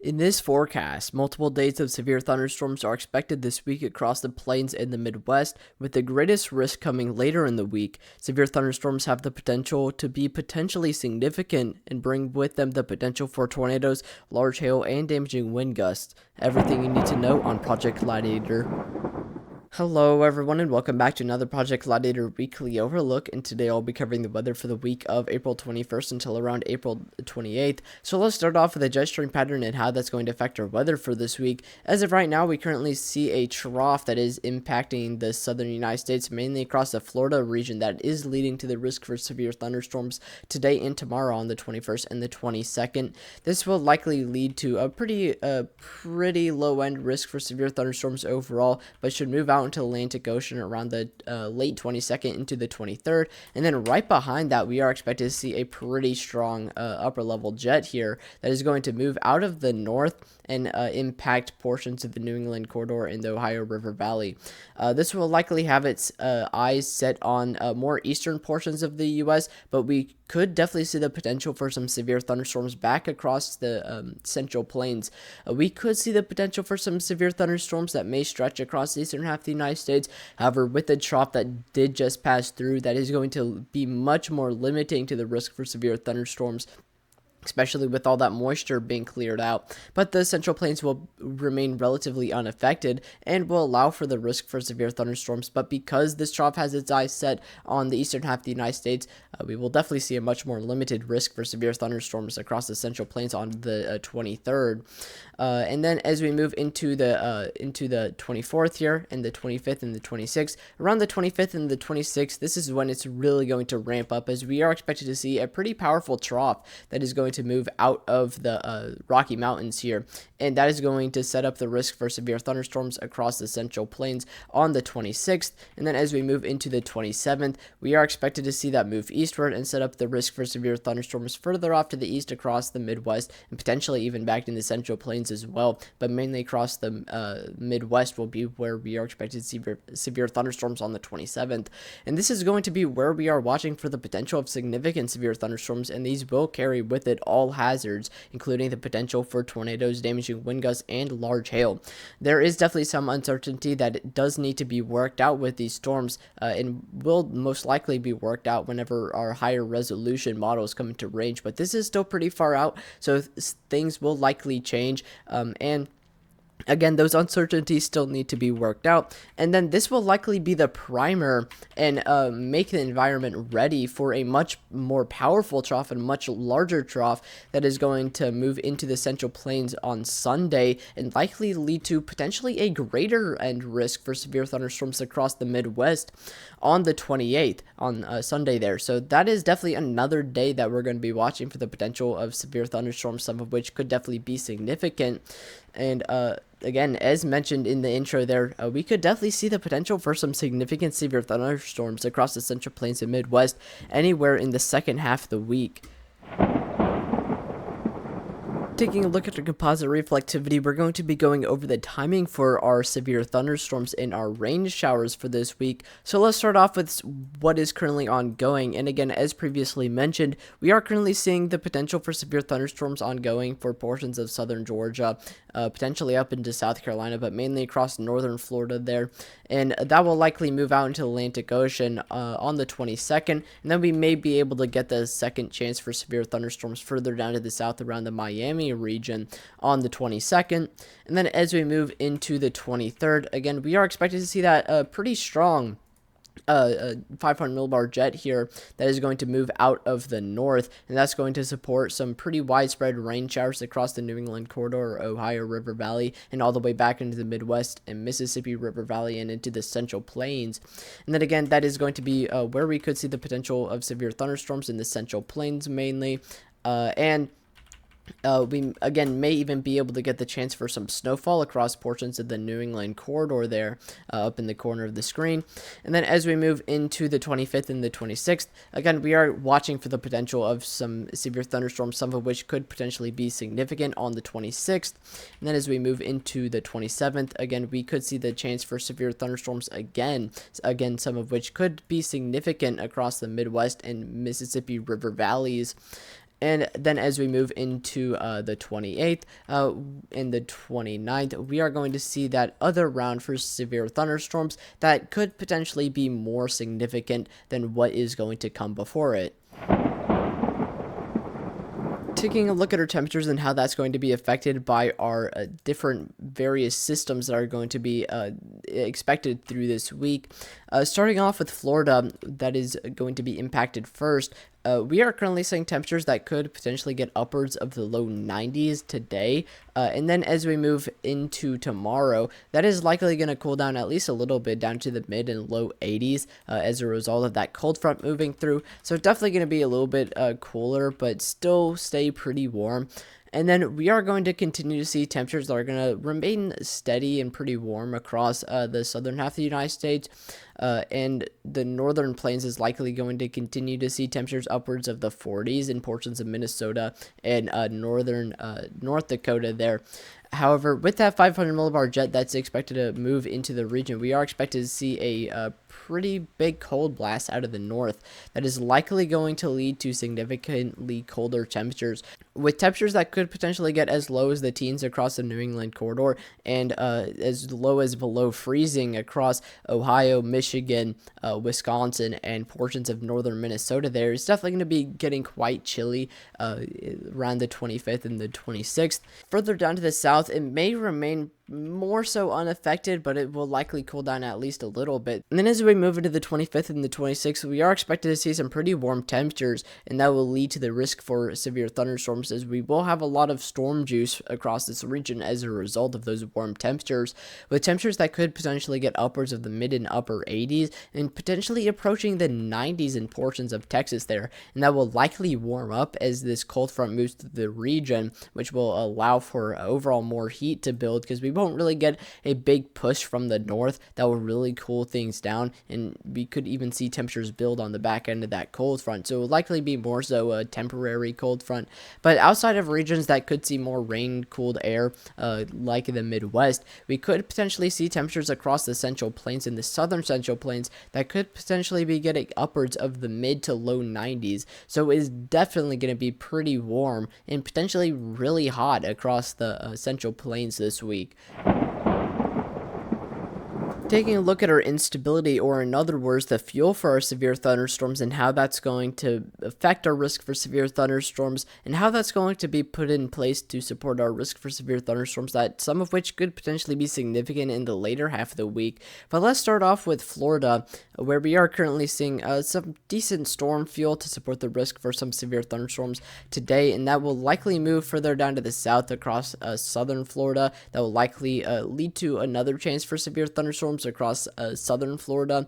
In this forecast, multiple days of severe thunderstorms are expected this week across the plains in the Midwest, with the greatest risk coming later in the week. Severe thunderstorms have the potential to be potentially significant and bring with them the potential for tornadoes, large hail, and damaging wind gusts. Everything you need to know on Project Gladiator. Hello everyone and welcome back to another Project Gladiator weekly overlook, and today I'll be covering the weather for the week of April 21st until around April 28th. So let's start off with a Jetstream pattern and how that's going to affect our weather for this week. As of right now, we currently see a trough that is impacting the southern United States, mainly across the Florida region, that is leading to the risk for severe thunderstorms today and tomorrow on the 21st and the 22nd. This will likely lead to a pretty low end risk for severe thunderstorms overall, but should move out into the Atlantic Ocean around the late 22nd into the 23rd, and then right behind that we are expected to see a pretty strong upper level jet here that is going to move out of the north and impact portions of the New England corridor in the Ohio River Valley. This will likely have its eyes set on more eastern portions of the U.S., but we could definitely see the potential for some severe thunderstorms back across the central plains. We could see the potential for some severe thunderstorms that may stretch across the eastern half of the United States. However, with the trough that did just pass through, that is going to be much more limiting to the risk for severe thunderstorms, especially with all that moisture being cleared out. But the central plains will remain relatively unaffected and will allow for the risk for severe thunderstorms. But because this trough has its eyes set on the eastern half of the United States, we will definitely see a much more limited risk for severe thunderstorms across the central plains on the 23rd. And then as we move into the 24th here, and the 25th and the 26th, around the 25th and the 26th, this is when it's really going to ramp up, as we are expected to see a pretty powerful trough that is going to move out of the Rocky Mountains here, and that is going to set up the risk for severe thunderstorms across the central plains on the 26th. And then as we move into the 27th, we are expected to see that move eastward and set up the risk for severe thunderstorms further off to the east across the Midwest, and potentially even back in the central plains as well, but mainly across the Midwest will be where we are expected to see severe thunderstorms on the 27th. And this is going to be where we are watching for the potential of significant severe thunderstorms, and these will carry with it all hazards, including the potential for tornadoes, damaging wind gusts, and large hail. There is definitely some uncertainty that it does need to be worked out with these storms, and will most likely be worked out whenever our higher resolution models come into range, but this is still pretty far out, so things will likely change, and again, those uncertainties still need to be worked out. And then this will likely be the primer and make the environment ready for a much more powerful trough and much larger trough that is going to move into the central plains on Sunday, and likely lead to potentially a greater end risk for severe thunderstorms across the Midwest on the 28th, on Sunday there. So that is definitely another day that we're going to be watching for the potential of severe thunderstorms, some of which could definitely be significant. And again, as mentioned in the intro there, we could definitely see the potential for some significant severe thunderstorms across the central plains and Midwest anywhere in the second half of the week. Taking a look at the composite reflectivity, we're going to be going over the timing for our severe thunderstorms and our rain showers for this week. So let's start off with what is currently ongoing. And again, as previously mentioned, we are currently seeing the potential for severe thunderstorms ongoing for portions of southern Georgia, potentially up into South Carolina, but mainly across northern Florida there. And that will likely move out into the Atlantic Ocean on the 22nd. And then we may be able to get the second chance for severe thunderstorms further down to the south around the Miami region on the 22nd. And then as we move into the 23rd, again, we are expected to see that pretty strong 500 millibar jet here that is going to move out of the north, and that's going to support some pretty widespread rain showers across the New England corridor, Ohio River Valley, and all the way back into the Midwest and Mississippi River Valley and into the central plains. And then again, that is going to be where we could see the potential of severe thunderstorms in the central plains mainly, and we again may even be able to get the chance for some snowfall across portions of the New England corridor there, up in the corner of the screen. And then as we move into the 25th and the 26th, again, we are watching for the potential of some severe thunderstorms, some of which could potentially be significant on the 26th. And then as we move into the 27th, again, we could see the chance for severe thunderstorms again, some of which could be significant across the Midwest and Mississippi River valleys. And then as we move into the 28th and the 29th, we are going to see that other round for severe thunderstorms that could potentially be more significant than what is going to come before it. Taking a look at our temperatures and how that's going to be affected by our different various systems that are going to be expected through this week. Starting off with Florida, that is going to be impacted first. We are currently seeing temperatures that could potentially get upwards of the low 90s today. And then as we move into tomorrow, that is likely going to cool down at least a little bit down to the mid and low 80s as a result of that cold front moving through. So definitely going to be a little bit cooler, but still stay pretty warm. And then we are going to continue to see temperatures that are going to remain steady and pretty warm across the southern half of the United States. And the northern plains is likely going to continue to see temperatures upwards of the 40s in portions of Minnesota and northern North Dakota there. However, with that 500 millibar jet that's expected to move into the region, we are expected to see a pretty big cold blast out of the north that is likely going to lead to significantly colder temperatures, with temperatures that could potentially get as low as the teens across the New England corridor and as low as below freezing across Ohio, Michigan, Wisconsin, and portions of northern Minnesota. There is definitely going to be getting quite chilly around the 25th and the 26th. Further down to the south, it may remain more so unaffected, but it will likely cool down at least a little bit. And then as we move into the 25th and the 26th, we are expected to see some pretty warm temperatures, and that will lead to the risk for severe thunderstorms, as we will have a lot of storm juice across this region as a result of those warm temperatures, with temperatures that could potentially get upwards of the mid and upper 80s and potentially approaching the 90s in portions of Texas there. And that will likely warm up as this cold front moves through the region, which will allow for overall more heat to build, because we won't really get a big push from the north that will really cool things down, and we could even see temperatures build on the back end of that cold front. So it will likely be more so a temporary cold front. But outside of regions that could see more rain cooled air, like in the Midwest, we could potentially see temperatures across the Central Plains and the Southern Central Plains that could potentially be getting upwards of the mid to low 90s. So it is definitely going to be pretty warm and potentially really hot across the Central Plains this week. Taking a look at our instability, or in other words, the fuel for our severe thunderstorms, and how that's going to affect our risk for severe thunderstorms, and how that's going to be put in place to support our risk for severe thunderstorms, that some of which could potentially be significant in the later half of the week. But let's start off with Florida, where we are currently seeing some decent storm fuel to support the risk for some severe thunderstorms today, and that will likely move further down to the south across southern Florida. That will likely lead to another chance for severe thunderstorms across southern Florida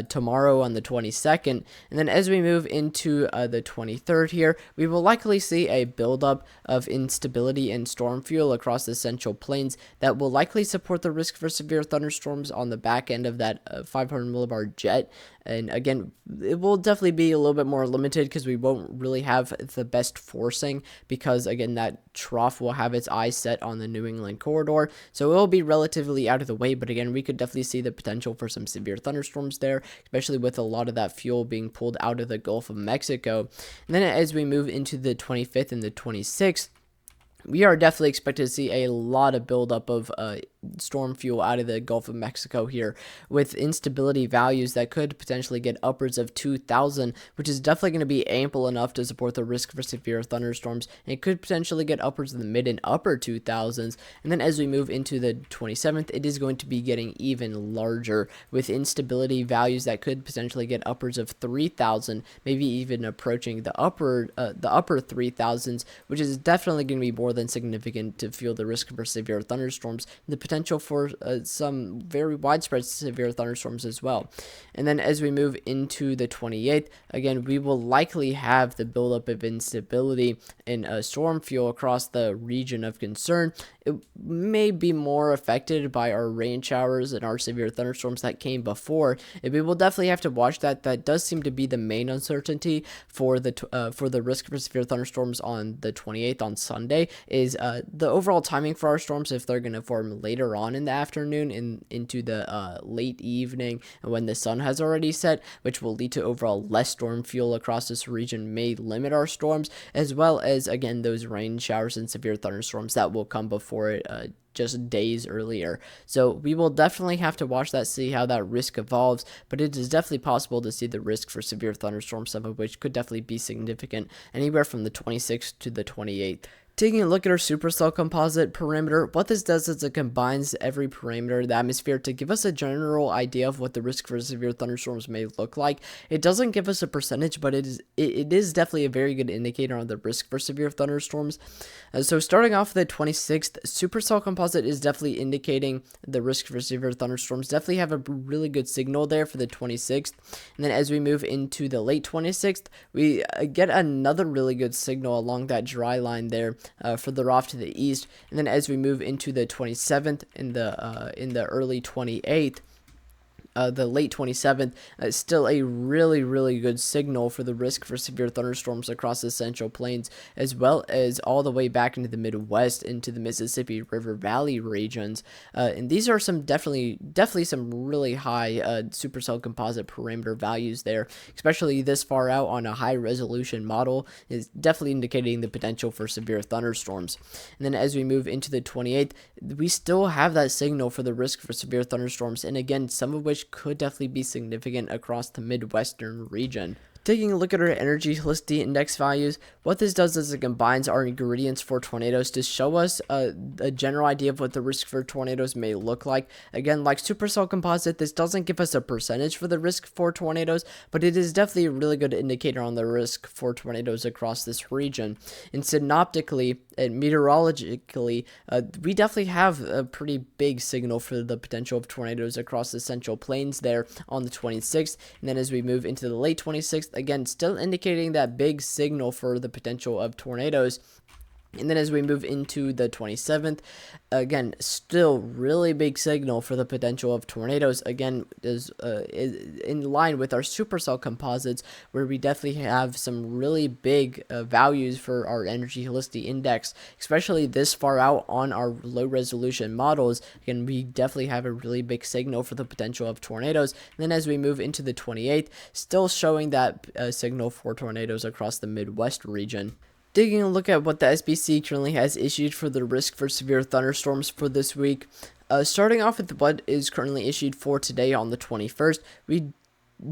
tomorrow on the 22nd. And then as we move into the 23rd here, we will likely see a buildup of instability and storm fuel across the Central Plains that will likely support the risk for severe thunderstorms on the back end of that 500 millibar jet. And again, it will definitely be a little bit more limited because we won't really have the best forcing, because again, that trough will have its eyes set on the New England corridor, so it will be relatively out of the way. But again, we could definitely see the potential for some severe thunderstorms there, especially with a lot of that fuel being pulled out of the Gulf of Mexico. And then as we move into the 25th and the 26th, we are definitely expected to see a lot of buildup of storm fuel out of the Gulf of Mexico here, with instability values that could potentially get upwards of 2,000, which is definitely going to be ample enough to support the risk for severe thunderstorms, and it could potentially get upwards of the mid and upper 2,000s. And then as we move into the 27th, it is going to be getting even larger, with instability values that could potentially get upwards of 3,000, maybe even approaching the upper 3,000s, which is definitely going to be more than significant to fuel the risk for severe thunderstorms, the potential for some very widespread severe thunderstorms as well. And then as we move into the 28th, again, we will likely have the buildup of instability and storm fuel across the region of concern. It may be more affected by our rain showers and our severe thunderstorms that came before. And we will definitely have to watch that. That does seem to be the main uncertainty for the risk for severe thunderstorms on the 28th on Sunday, is the overall timing for our storms, if they're going to form later later on in the afternoon into the late evening, and when the sun has already set, which will lead to overall less storm fuel across this region, may limit our storms, as well as, again, those rain showers and severe thunderstorms that will come before it just days earlier. So we will definitely have to watch that, see how that risk evolves, but it is definitely possible to see the risk for severe thunderstorms, some of which could definitely be significant, anywhere from the 26th to the 28th. Taking a look at our supercell composite parameter, what this does is it combines every parameter in the atmosphere to give us a general idea of what the risk for severe thunderstorms may look like. It doesn't give us a percentage, but it is definitely a very good indicator on the risk for severe thunderstorms. So starting off the 26th, supercell composite is definitely indicating the risk for severe thunderstorms. Definitely have a really good signal there for the 26th. And then as we move into the late 26th, we get another really good signal along that dry line there. Further off to the east, and then as we move into the 27th in the early 28th, the late 27th, still a really good signal for the risk for severe thunderstorms across the Central Plains, as well as all the way back into the Midwest, into the Mississippi River Valley regions. And these are some definitely some really high supercell composite parameter values there, especially this far out on a high resolution model, is definitely indicating the potential for severe thunderstorms. And then as we move into the 28th, we still have that signal for the risk for severe thunderstorms, and again, some of which could definitely be significant across the Midwestern region. Taking a look at our energy helicity index values, what this does is it combines our ingredients for tornadoes to show us a general idea of what the risk for tornadoes may look like. Again, like supercell composite, this doesn't give us a percentage for the risk for tornadoes, but it is definitely a really good indicator on the risk for tornadoes across this region. And synoptically and meteorologically, we definitely have a pretty big signal for the potential of tornadoes across the Central Plains there on the 26th. And then as we move into the late 26th, again, still indicating that big signal for the potential of tornadoes. And then as we move into the 27th, again, still really big signal for the potential of tornadoes. Again, is in line with our supercell composites, where we definitely have some really big values for our energy helicity index, especially this far out on our low resolution models. Again, we definitely have a really big signal for the potential of tornadoes. And then as we move into the 28th, still showing that signal for tornadoes across the Midwest region. Taking a look at what the SBC currently has issued for the risk for severe thunderstorms for this week, starting off with what is currently issued for today on the 21st, we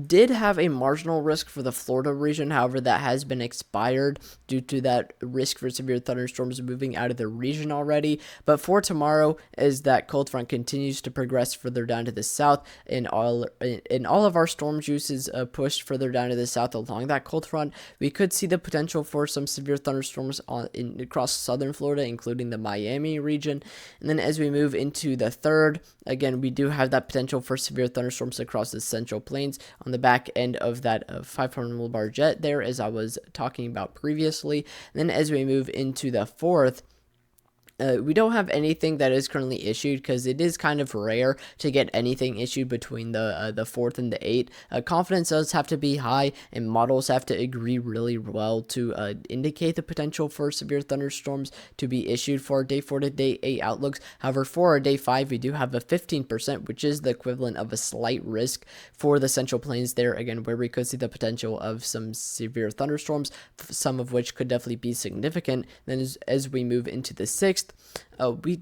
did have a marginal risk for the Florida region. However, that has been expired due to that risk for severe thunderstorms moving out of the region already. But for tomorrow, as that cold front continues to progress further down to the south, and all of our storm juices pushed further down to the south along that cold front, we could see the potential for some severe thunderstorms across southern Florida, including the Miami region. And then as we move into the 3rd, again, we do have that potential for severe thunderstorms across the Central Plains on the back end of that 500 millibar jet there, as I was talking about previously. And then as we move into the 4th, we don't have anything that is currently issued, because it is kind of rare to get anything issued between the 4th and the 8th. Confidence does have to be high, and models have to agree really well to indicate the potential for severe thunderstorms to be issued for our day 4 to day 8 outlooks. However, for our day 5, we do have a 15%, which is the equivalent of a slight risk for the Central Plains there, again, where we could see the potential of some severe thunderstorms, some of which could definitely be significant. Then as we move into the 6th, we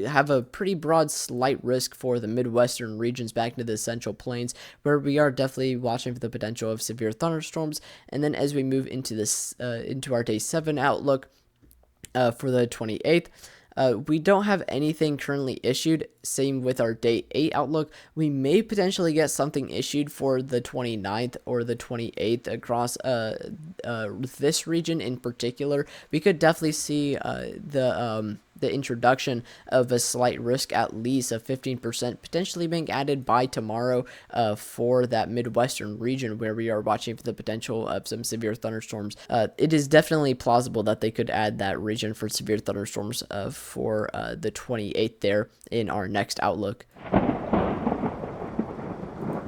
have a pretty broad slight risk for the Midwestern regions back into the Central Plains, where we are definitely watching for the potential of severe thunderstorms. And then as we move into this into our day 7 outlook for the 28th, we don't have anything currently issued. Same with our day 8 outlook. We may potentially get something issued for the 29th or the 28th across this region in particular. We could definitely see the introduction of a slight risk, at least of 15%, potentially being added by tomorrow for that Midwestern region, where we are watching for the potential of some severe thunderstorms. It is definitely plausible that they could add that region for severe thunderstorms for the 28th there in our next outlook.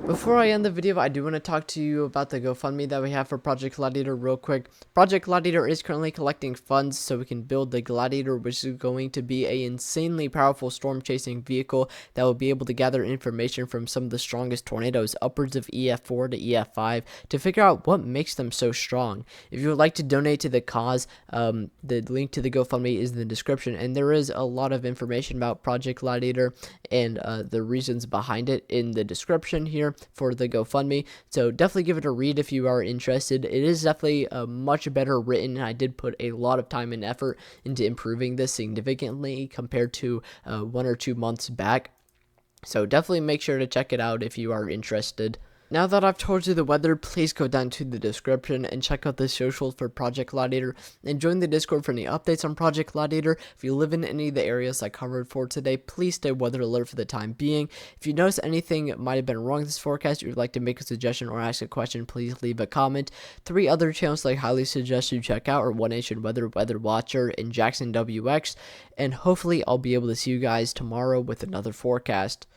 Before I end the video, I do want to talk to you about the GoFundMe that we have for Project Gladiator real quick. Project Gladiator is currently collecting funds so we can build the Gladiator, which is going to be an insanely powerful storm chasing vehicle that will be able to gather information from some of the strongest tornadoes, upwards of EF4 to EF5, to figure out what makes them so strong. If you would like to donate to the cause, the link to the GoFundMe is in the description, and there is a lot of information about Project Gladiator and the reasons behind it in the description here for the GoFundMe. So definitely give it a read if you are interested. It is definitely much better written. I did put a lot of time and effort into improving this significantly compared to 1 or 2 months back. So definitely make sure to check it out if you are interested. Now that I've told you the weather, please go down to the description and check out the socials for Project Gladiator and join the Discord for any updates on Project Gladiator. If you live in any of the areas I covered for today, please stay weather alert for the time being. If you notice anything might have been wrong with this forecast, or you'd like to make a suggestion or ask a question, please leave a comment. 3 other channels I highly suggest you check out are One Nation Weather, Weather Watcher, and JaxonWX, and hopefully I'll be able to see you guys tomorrow with another forecast.